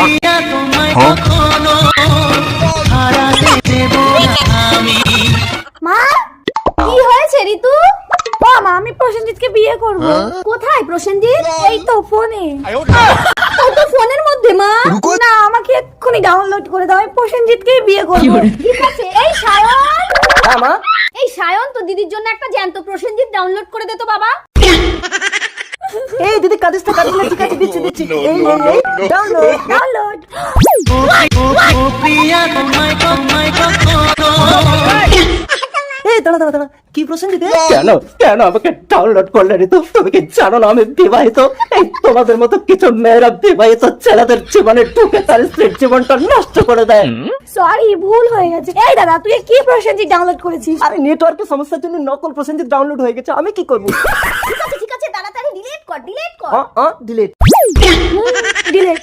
প্রিয়া তোমায় কখনো হারাতে দেব না আমি। মা কি হয়েছে ঋতু? মা আমি প্রসেনজিৎকে বিয়ে করব। কোথায় প্রসেনজিৎ? এই তো ফোনে। ও তো ফোনের মধ্যে মা। না আমাকে এক্ষুনি ডাউনলোড করে দাও, আমি প্রসেনজিৎকেই বিয়ে করব। ঠিক আছে। এই সায়ন, হ্যাঁ মা। এই সায়ন তো দিদির জন্য একটা জ্যান্ত প্রসেনজিৎ ডাউনলোড করে দে তো বাবা। এই দিদি কাঁদিস না, কাঁদিস না, ঠিক আছে দিচ্ছি দিচ্ছি। এই ডাউনলোড ডাউনলোড। ও প্রিয়া তোমায় কখনো। এই দাঁড়া দাঁড়া দাঁড়া, কি প্রসেনজিৎ? কেন কেন আমাকে ডাউনলোড করলে ঋতু? তুমি কি জানো না আমি বিবাহিত? এই তোমাদের মতো কিছু মেয়েরা বিবাহিত ছেলেদের জীবনে ঢুকে তার স্ত্রীর জীবনটা নষ্ট করে দেয়। সরি ভুল হয়ে গেছে। এই দাদা তুই কি প্রসেনজিৎ ডাউনলোড করেছিস? আরে নেটওয়ার্কের সমস্যার জন্য নকল প্রসেনজিৎ ডাউনলোড হয়ে গেছে, আমি কি করবো? ঠিক আছে ঠিক আছে, তাড়াতাড়ি ডিলিট কর, ডিলিট কর। ডিলিট। ডিলিট।